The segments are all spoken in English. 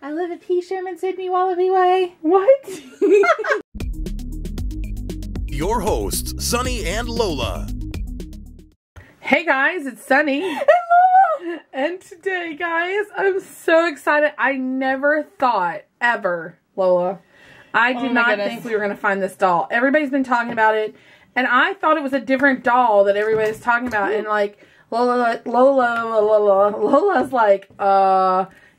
I live at P. Sherman Sydney Wallaby Way. What? Your hosts, Sunny and Lola. Hey guys, it's Sunny. And Lola! And today, guys, I'm so excited. I never thought, ever, Lola, I did not think we were going to find this doll. Everybody's been talking about it, and I thought it was a different doll that everybody's talking about. And like, Lola's like,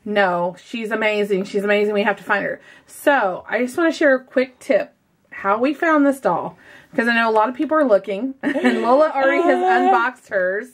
no, she's amazing. She's amazing. We have to find her. So, I just want to share a quick tip. How we found this doll. Because I know a lot of people are looking. And Lola already has unboxed hers.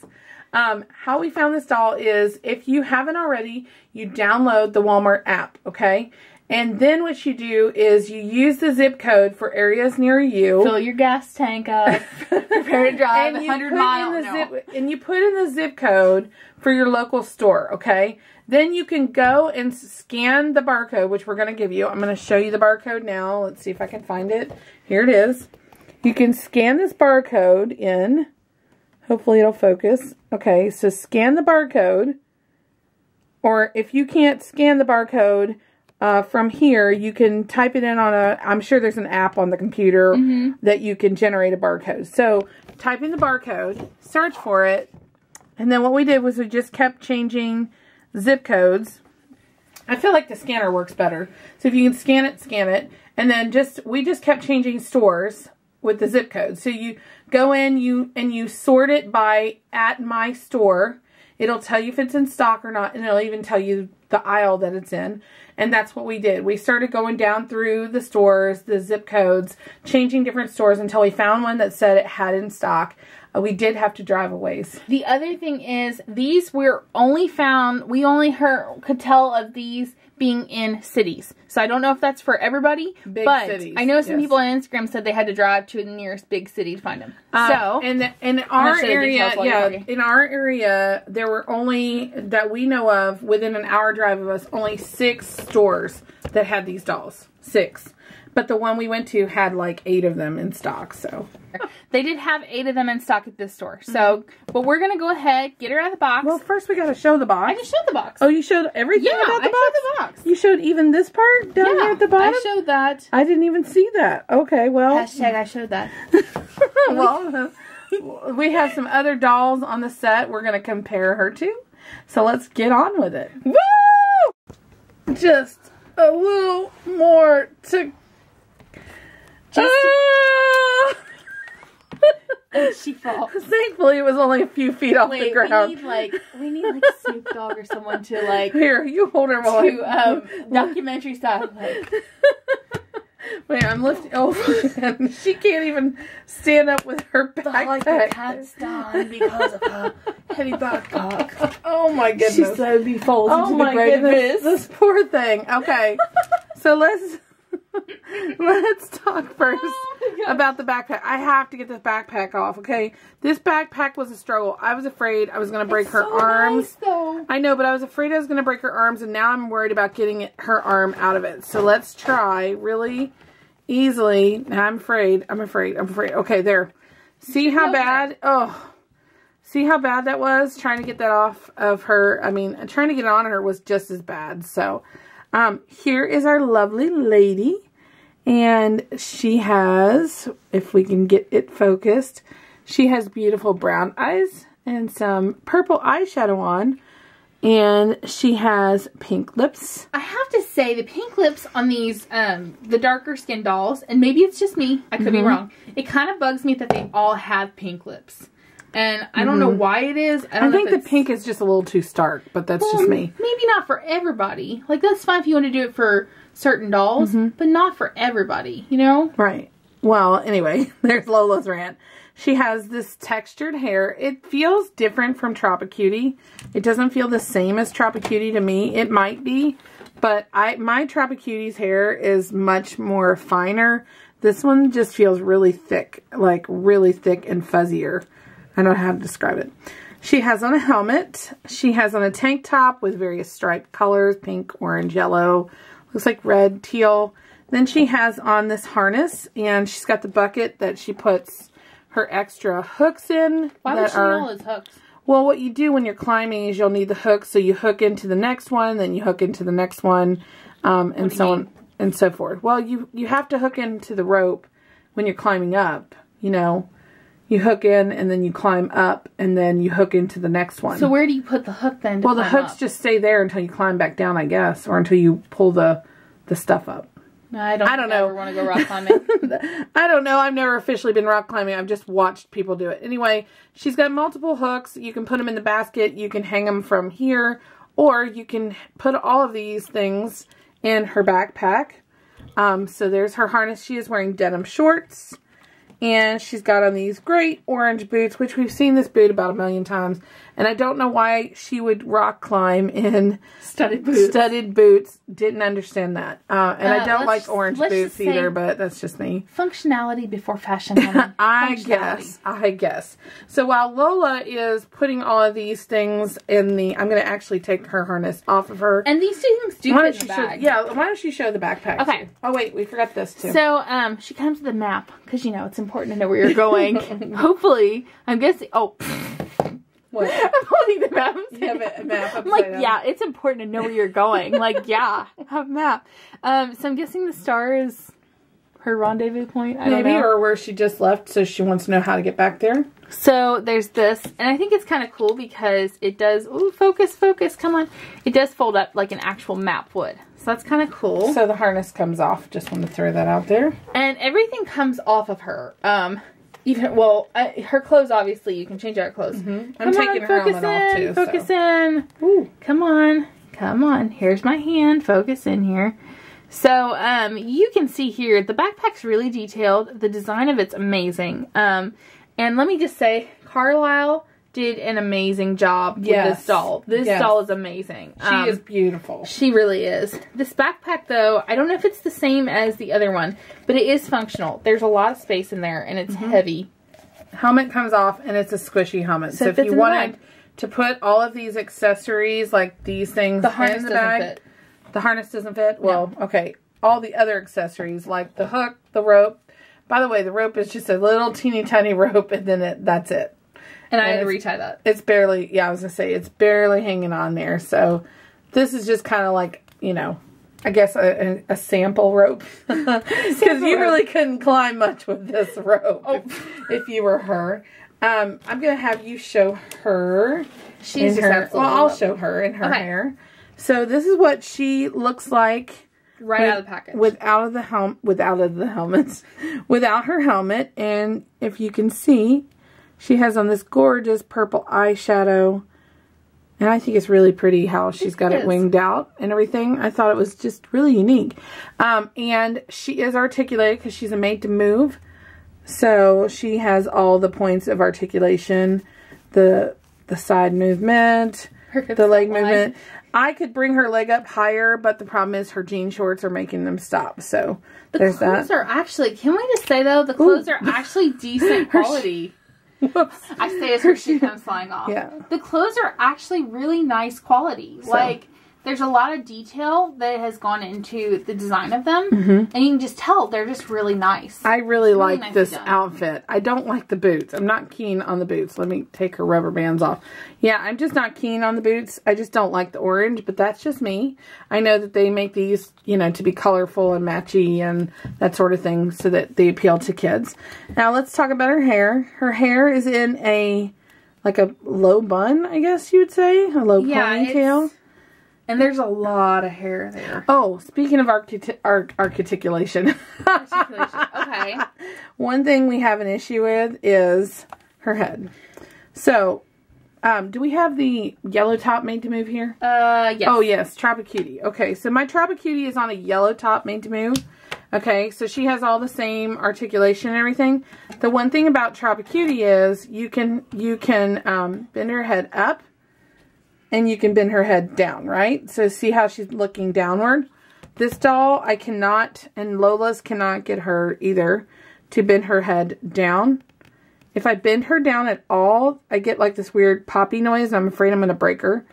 How we found this doll is, if you haven't already, you download the Walmart app, okay? And then what you do is you use the zip code for areas near you. Fill your gas tank up. Prepare to drive 100 miles. And you put in the zip code for your local store, okay? Then you can go and scan the barcode, which we're going to give you. I'm going to show you the barcode now. Let's see if I can find it. Here it is. You can scan this barcode in. Hopefully it'll focus. Okay, so scan the barcode. Or if you can't scan the barcode from here, you can type it in on I'm sure there's an app on the computer that you can generate a barcode. So type in the barcode, search for it, and then what we did was we just kept changing zip codes. I feel like the scanner works better. So if you can scan it, and then we just kept changing stores with the zip code. So you go in, you sort it by at my store. It'll tell you if it's in stock or not, and it'll even tell you the aisle that it's in. And that's what we did. We started going down through the stores, the zip codes, changing different stores until we found one that said it had in stock. We did have to drive a ways. The other thing is, these we only could tell of these being in cities. So I don't know if that's for everybody, but cities, I know some people on Instagram said they had to drive to the nearest big city to find them. So in our area, there were only, that we know of, within an hour drive of us, only 6 stores that had these dolls. 6. But the one we went to had like 8 of them in stock, so. They did have 8 of them in stock at this store. So, but we're going to go ahead, get her out of the box. Well, first we got to show the box. I just showed the box. Oh, you showed everything about the box? Yeah, I showed the box. You showed even this part down here at the bottom? I showed that. I didn't even see that. Okay, well. Hashtag I showed that. Well, we have some other dolls on the set we're going to compare her to. So let's get on with it. Woo! Just a little more to... And she falls. Thankfully, it was only a few feet off the ground. We need like Snoop Dogg or someone to like. Here, you hold her while documentary style. Like. Wait, I'm lifting. Oh, she can't even stand up with her backpack. Like the cat's done because of her heavy backpack. Oh my goodness! She slowly falls into the great abyss. This poor thing. Okay, so let's talk first about the backpack. I have to get this backpack off, okay? This backpack was a struggle. I was afraid I was going to break her arms. Nice, though. I know, but I was afraid I was going to break her arms, and now I'm worried about getting her arm out of it. So let's try really easily. I'm afraid. Okay, there. See how bad? Oh, see how bad that was? Trying to get that off of her. I mean, trying to get it on her was just as bad. So, here is our lovely lady. And she has, if we can get it focused, she has beautiful brown eyes and some purple eyeshadow on. And she has pink lips. I have to say, the pink lips on these, the darker skinned dolls, and maybe it's just me, I could be wrong. It kind of bugs me that they all have pink lips. And I don't know why it is. I think the pink is just a little too stark, but that's just me. Maybe not for everybody. Like, that's fine if you want to do it for certain dolls, but not for everybody, you know? Right. Well, anyway, there's Lola's rant. She has this textured hair. It feels different from Tropicutie. It doesn't feel the same as Tropicutie to me. It might be, but my Tropicutie's hair is much more finer. This one just feels really thick, like really thick and fuzzier. I don't know how to describe it. She has on a helmet. She has on a tank top with various striped colors, pink, orange, yellow, looks like red, teal. Then she has on this harness, and she's got the bucket that she puts her extra hooks in. Why would she need all those hooks? Well, what you do when you're climbing is you'll need the hook. So you hook into the next one, then you hook into the next one, and so on and so forth. Well, you have to hook into the rope when you're climbing up, you know. You hook in, and then you climb up, and then you hook into the next one. So where do you put the hook then? Well, the hooks just stay there until you climb back down, I guess, or until you pull the stuff up. I don't know. I want to go rock climbing. I don't know. I've never officially been rock climbing. I've just watched people do it. Anyway, she's got multiple hooks. You can put them in the basket. You can hang them from here, or you can put all of these things in her backpack. So there's her harness. She is wearing denim shorts. And she's got on these great orange boots, which we've seen this boot about 1,000,000 times. And I don't know why she would rock climb in studded boots. Didn't understand that. And I don't like orange boots either, but that's just me. Functionality before fashion, honey. I guess. So while Lola is putting all of these things in the... I'm going to actually take her harness off of her. And these things do fit in the bag. Why don't you show the backpack? Okay. Too? Oh, wait. We forgot this, too. So, she comes with a map. Because, you know, it's important to know where you're going. Hopefully. I'm guessing... Oh, what? I'm holding the map. You have a map upside I'm like, down. yeah, it's important to know where you're going. Like, yeah, have a map. So I'm guessing the star is her rendezvous point. I don't know. Or where she just left, so she wants to know how to get back there. So there's this, and I think it's kind of cool because it does, ooh, focus, come on. It does fold up like an actual map would. So that's kind of cool. So the harness comes off. Just want to throw that out there. And everything comes off of her. Even, well, her clothes, obviously, you can change out her clothes. I'm taking her helmet off, too. Focus in. Ooh. Come on. Here's my hand. Focus in here. So, you can see here, the backpack's really detailed. The design of it's amazing. And let me just say, Carlisle did an amazing job with this doll. This doll is amazing. She is beautiful. She really is. This backpack, though, I don't know if it's the same as the other one, but it is functional. There's a lot of space in there, and it's heavy. Helmet comes off, and it's a squishy helmet. So if you wanted to put all of these accessories, like these things in the bag, the harness doesn't fit? Well, okay. All the other accessories, like the hook, the rope. By the way, the rope is just a little teeny tiny rope, and then that's it. And I had to retie that. It's barely, I was going to say, it's barely hanging on there. So this is just kind of like, you know, I guess a sample rope. Because you really couldn't climb much with this rope if you were her. I'm going to have you show her. She's just absolutely I'll show her in her hair. So this is what she looks like. Right out of the package. Without her helmet. And if you can see... She has on this gorgeous purple eyeshadow. And I think it's really pretty how she's got it winged out and everything. I thought it was just really unique. And she is articulated because she's a made to move. So she has all the points of articulation. The side movement. The leg movement. I could bring her leg up higher, but the problem is her jean shorts are making them stop. So there's that. The clothes are actually, can we just say though, the clothes are actually decent quality. Whoops. I say as her shit comes flying off. Yeah. The clothes are actually really nice quality. So. Like, there's a lot of detail that has gone into the design of them. And you can just tell they're just really nice. I really like this outfit. I don't like the boots. I'm not keen on the boots. Let me take her rubber bands off. Yeah, I'm just not keen on the boots. I just don't like the orange, but that's just me. I know that they make these, you know, to be colorful and matchy and that sort of thing so that they appeal to kids. Now, let's talk about her hair. Her hair is in like a low bun, I guess you would say. A low ponytail. And there's a lot of hair there. Oh, speaking of articulation. Okay. One thing we have an issue with is her head. So, do we have the yellow top made to move here? Yes. Oh, yes. Tropicutie. Okay, so my Tropicutie is on a yellow top made to move. Okay, so she has all the same articulation and everything. The one thing about Tropicutie is you can bend her head up. And you can bend her head down, right? So see how she's looking downward? This doll, I cannot, and Lola's cannot get her either to bend her head down. If I bend her down at all, I get like this weird poppy noise. I'm afraid I'm going to break her.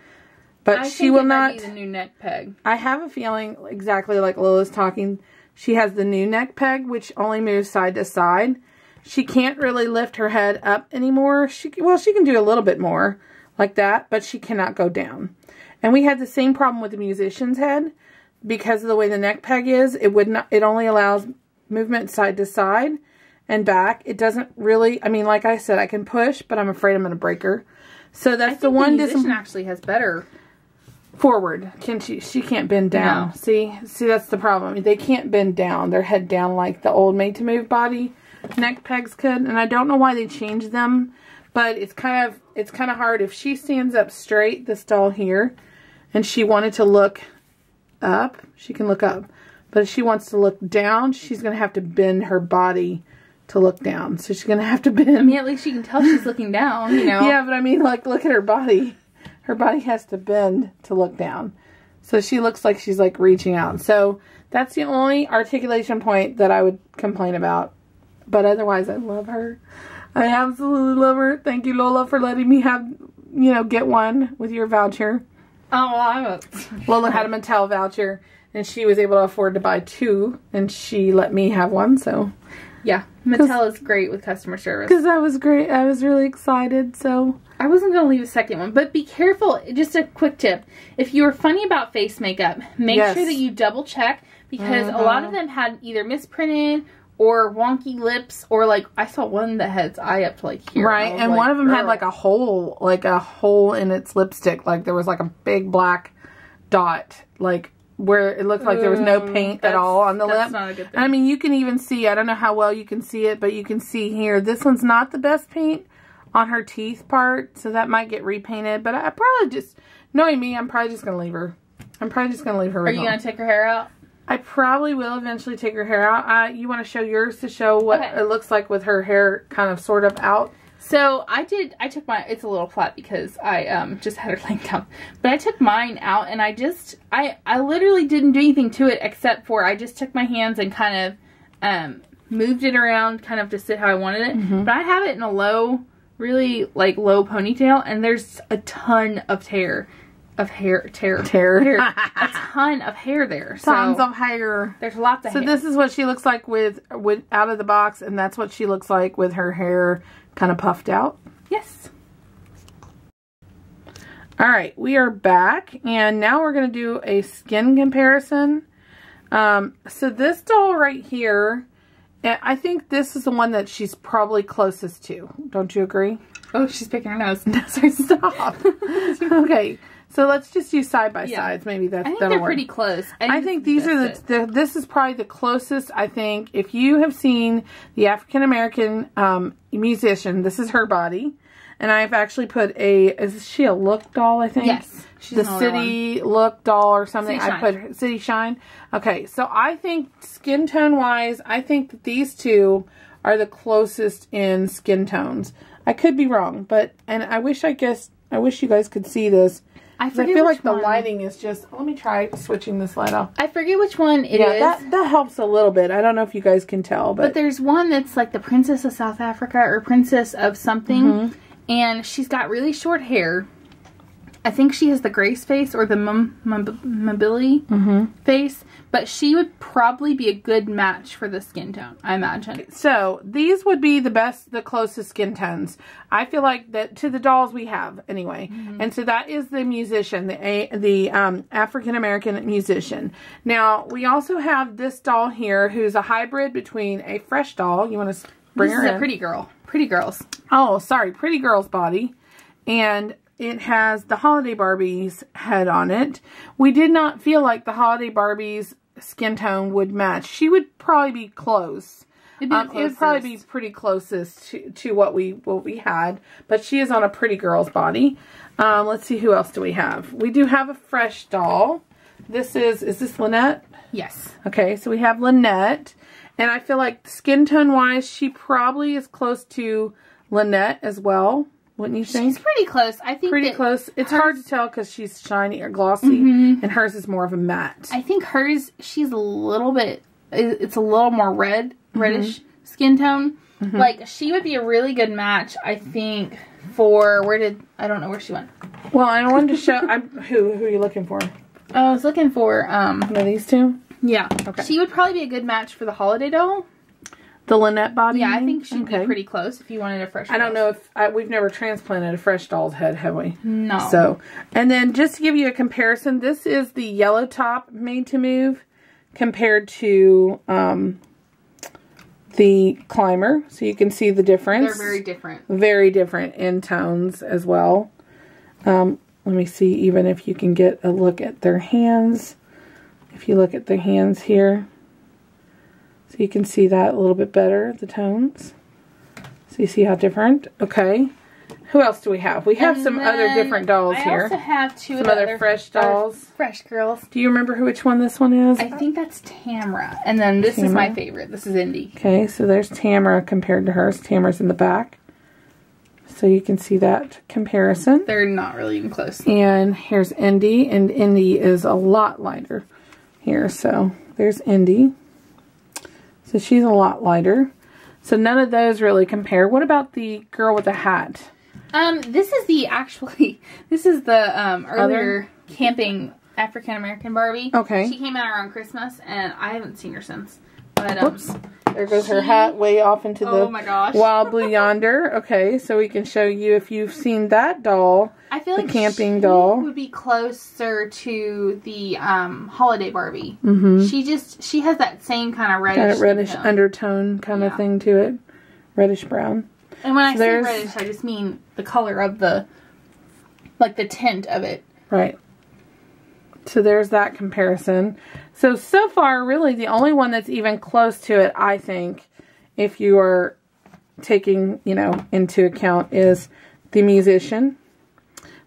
But she will not. I think it might be the new neck peg. I have a feeling exactly like Lola's talking. She has the new neck peg, which only moves side to side. She can't really lift her head up anymore. Well, she can do a little bit more. like that, but she cannot go down. And we had the same problem with the musician's head because of the way the neck peg is. It only allows movement side to side and back. It doesn't really, I mean, like I said, I can push, but I'm afraid I'm going to break her. So that's the one. The musician actually has better forward. She can't bend down. No. See, that's the problem. They can't bend down. Their head down like the old Made to Move body neck pegs could. And I don't know why they changed them, but it's kind of hard. If she stands up straight, this doll here, and she wanted to look up, she can look up. But if she wants to look down, she's going to have to bend her body to look down. So she's going to have to bend. I mean, at least she can tell she's looking down, you know. Yeah, but I mean, like, look at her body. Her body has to bend to look down. So she looks like she's, like, reaching out. So that's the only articulation point that I would complain about. But otherwise, I love her. I absolutely love her. Thank you, Lola, for letting me have, you know, get one with your voucher. Oh, Lola had a Mattel voucher, and she was able to afford to buy 2, and she let me have one, so. Yeah, Mattel is great with customer service. Because that was great. I was really excited, so. I wasn't going to leave a second one, but be careful. Just a quick tip. If you are funny about face makeup, make sure that you double check, because a lot of them had either misprinted or wonky lips, or like, I saw one that had its eye up to like here. Right, and like, one of them had like a hole in its lipstick. Like there was like a big black dot, like where it looked like there was no paint at all on the lip. That's not a good thing. I mean, you can even see, I don't know how well you can see it, but you can see here, this one's not the best paint on her teeth part, so that might get repainted, but I probably just, knowing me, I'm probably just going to leave her. I'm probably just going to leave her. Are you going to take her hair out? I probably will eventually take her hair out. You want to show yours to show what it looks like with her hair kind of sort of out? So I took mine, it's a little flat because I just had her laying down. But I took mine out and I literally didn't do anything to it except for I just took my hands and kind of moved it around kind of to sit how I wanted it. But I have it in a low, really like low ponytail, and there's a ton of hair. A ton of hair there. Tons of hair. There's lots of hair. So this is what she looks like with out of the box, and that's what she looks like with her hair kind of puffed out. Yes. All right, we are back, and now we're going to do a skin comparison. So this doll right here, I think this is the one that she's probably closest to. Don't you agree? Oh, she's picking her nose. Sorry, stop. Okay. So let's just use side by sides. Maybe that'll work. I think they're pretty close. I think these are this is probably the closest. I think if you have seen the African American musician, this is her body, and I've actually put is she a look doll? I think yes. She's the City Look doll or something. I put City Shine. Okay, so I think skin tone wise, I think that these two are the closest in skin tones. I could be wrong, and I wish you guys could see this. I feel like the lighting is just... Let me try switching this light off. I forget which one it is. That helps a little bit. I don't know if you guys can tell. But there's one that's like the Princess of South Africa or Princess of something. And she's got really short hair. I think she has the Grace face or the mobility face. But she would probably be a good match for the skin tone, I imagine. So, these would be the closest skin tones. I feel like that to the dolls we have, anyway. And so that is the musician, the African-American musician. Now, we also have this doll here who's a hybrid between a fresh doll. You want to bring her in? This is a pretty girl. Pretty girls. Oh, sorry. Pretty girl's body. And it has the Holiday Barbie's head on it. We did not feel like the Holiday Barbie's skin tone would match. She would probably be close. It would probably be pretty closest to what we had. But she is on a pretty girl's body. Let's see, who else do we have? We do have a fresh doll. Is this Lynette? Yes. Okay, so we have Lynette. And I feel like skin tone wise, she probably is close to Lynette as well. Wouldn't you think? She's pretty close. I think pretty close. It's hard to tell because she's shiny or glossy, and hers is more of a matte. I think hers, she's a little bit. It's a little more reddish skin tone. Like she would be a really good match, I think. For I don't know where she went. Well, I wanted to show. Who are you looking for? I was looking for one of these two. Yeah. Okay. She would probably be a good match for the Holiday doll. The Lynette body? Yeah, I think she'd be pretty close if you wanted a fresh doll. I don't know if... we've never transplanted a fresh doll's head, have we? No. So, and then just to give you a comparison, this is the yellow top Made to Move compared to the Climber. So you can see the difference. They're very different. Very different in tones as well. Let me see even if you can get a look at their hands. If you look at the hands here. So you can see that a little bit better, the tones. So you see how different? Okay. Who else do we have? We have some other different dolls here. I also have two other fresh dolls. Fresh girls. Do you remember which one this one is? I think that's Tamara. And then this is my favorite. This is Indy. Okay, so there's Tamara compared to hers. Tamara's in the back. So you can see that comparison. They're not really even close. And here's Indy. And Indy is a lot lighter here. So there's Indy. So she's a lot lighter. So none of those really compare. What about the girl with the hat? This is the earlier camping African-American Barbie. Okay. She came out around Christmas, and I haven't seen her since. But, whoops. There goes her hat way off into the my gosh. wild blue yonder. Okay, so we can show you if you've seen that doll. I feel like camping doll would be closer to the holiday Barbie. She has that same kind of reddish undertone kind of thing to it. Reddish brown. And when I say reddish, I just mean the color of the tint of it. Right. So there's that comparison. So far, really, the only one that's even close to it, I think, if you are taking, into account, is the musician.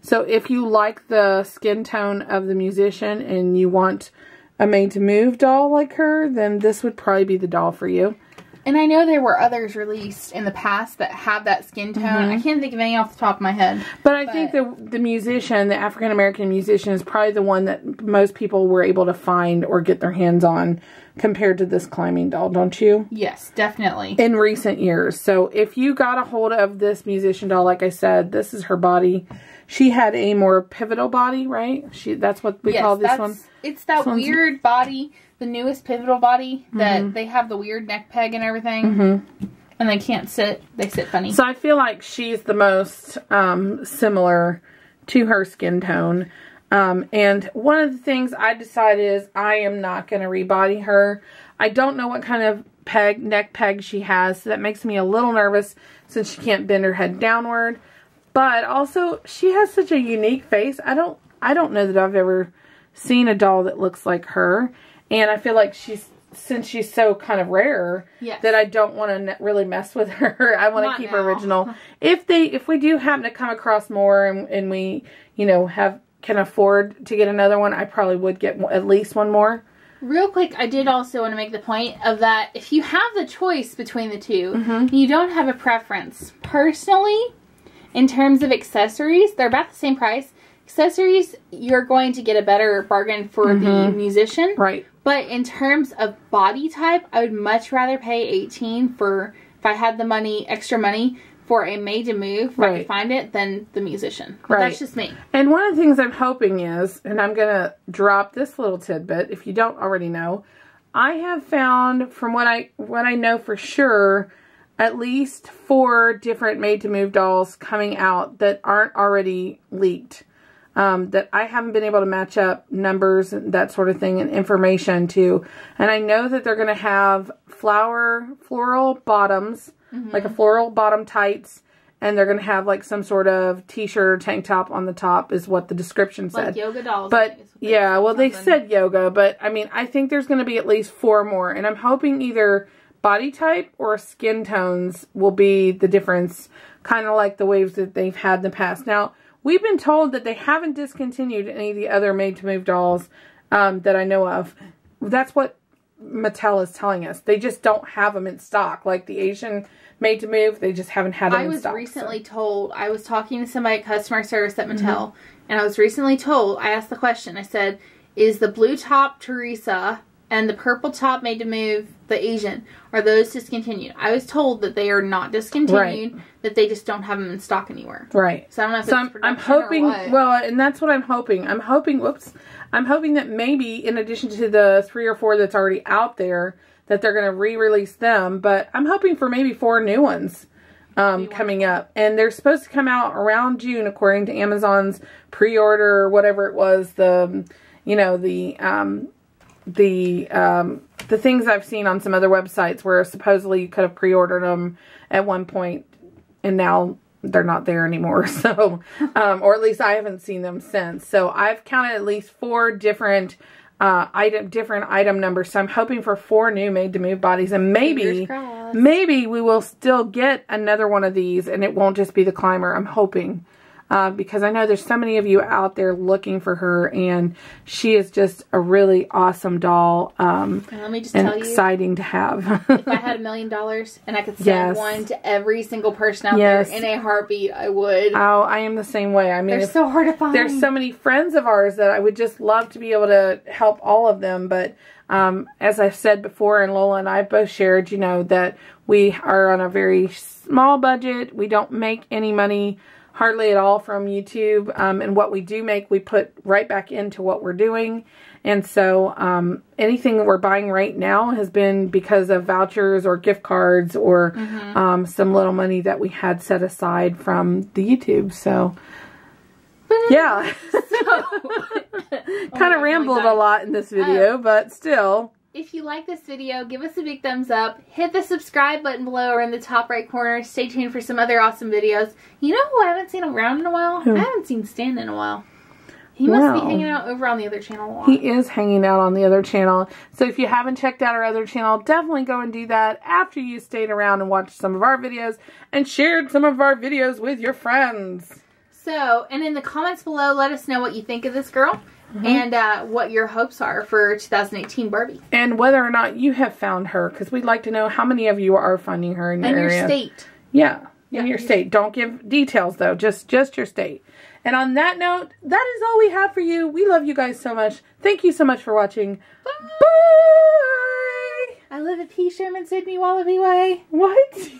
So if you like the skin tone of the musician and you want a made-to-move doll like her, then this would probably be the doll for you. And I know there were others released in the past that have that skin tone. I can't think of any off the top of my head. But I think the musician, the African-American musician, is probably the one that most people were able to find or get their hands on compared to this climbing doll, don't you? Yes, definitely. In recent years. So if you got a hold of this musician doll, like I said, this is her body. She had a more pivotal body, right? That's what we call this one. It's that weird body, the newest pivotal body, that they have the weird neck peg and everything. And they can't sit. They sit funny. So I feel like she's the most similar to her skin tone. And one of the things I decided is I am not going to rebody her. I don't know what kind of neck peg she has. So that makes me a little nervous since she can't bend her head downward. But also, she has such a unique face. I don't know that I've ever seen a doll that looks like her. And I feel like since she's so kind of rare, that I don't want to really mess with her. I want to keep her original. If we do happen to come across more and we, can afford to get another one, I probably would get at least one more. Real quick, I did also want to make the point of that if you have the choice between the two, you don't have a preference. Personally, in terms of accessories, they're about the same price. Accessories, you're going to get a better bargain for the musician. Right. But in terms of body type, I would much rather pay $18 for, if I had the money, extra money, for a made-to-move, if I could find it, than the musician. But that's just me. And one of the things I'm hoping is, and I'm going to drop this little tidbit, if you don't already know, I have found, from what I know for sure, at least 4 different made-to-move dolls coming out that aren't already leaked. That I haven't been able to match up numbers and that sort of thing and information to. And I know that they're going to have floral bottoms, like a floral bottom tights, and they're going to have like some sort of t-shirt or tank top on the top is what the description said. Like yoga dolls. But yeah, well they said yoga, but I mean, I think there's going to be at least 4 more. And I'm hoping either body type or skin tones will be the difference, kind of like the waves that they've had in the past. Now, we've been told that they haven't discontinued any of the other made-to-move dolls that I know of. That's what Mattel is telling us. They just don't have them in stock. Like the Asian made-to-move, they just haven't had them in stock. I was recently told, I was talking to somebody at customer service at Mattel, and I was recently told, I asked the question, I said, is the blue top Teresa and the purple top made-to-move the Asian, are those discontinued? I was told that they are not discontinued, that they just don't have them in stock anywhere. Right. So I don't know if it's I'm hoping, or what. well, and that's what I'm hoping. I'm hoping that maybe in addition to the 3 or 4 that's already out there, that they're going to re-release them. But I'm hoping for maybe 4 new ones coming up. And they're supposed to come out around June, according to Amazon's pre-order, whatever it was, the things I've seen on some other websites where supposedly you could have pre-ordered them at one point, and now they're not there anymore. So, or at least I haven't seen them since. So I've counted at least 4 different item numbers. So I'm hoping for 4 new Made to Move bodies, and maybe we will still get another one of these, and it won't just be the climber. I'm hoping. Because I know there's so many of you out there looking for her, and she is just a really awesome doll. And let me just tell you, exciting to have. If I had $1 million and I could send one to every single person out there in a heartbeat, I would. Oh, I am the same way. I mean, they're so hard to find. There's so many friends of ours that I would just love to be able to help all of them, but as I've said before, and Lola and I both shared, that we are on a very small budget. We don't make any money hardly at all from YouTube, and what we do make, we put right back into what we're doing. And so anything that we're buying right now has been because of vouchers or gift cards or some little money that we had set aside from the YouTube. So yeah, kind of rambled a lot in this video, but still. If you like this video, give us a big thumbs up. Hit the subscribe button below or in the top right corner. Stay tuned for some other awesome videos. You know who I haven't seen around in a while? Who? I haven't seen Stan in a while. He must be hanging out over on the other channel a lot. He is hanging out on the other channel. So if you haven't checked out our other channel, definitely go and do that after you stayed around and watched some of our videos and shared some of our videos with your friends. So, and in the comments below, let us know what you think of this girl. And what your hopes are for 2018 Barbie. And whether or not you have found her, because we'd like to know how many of you are finding her in your area. And your state. Yeah, in your state. Don't give details, though. Just your state. And on that note, that is all we have for you. We love you guys so much. Thank you so much for watching. Bye! I live at P. Sherman Sydney Wallaby Way. What?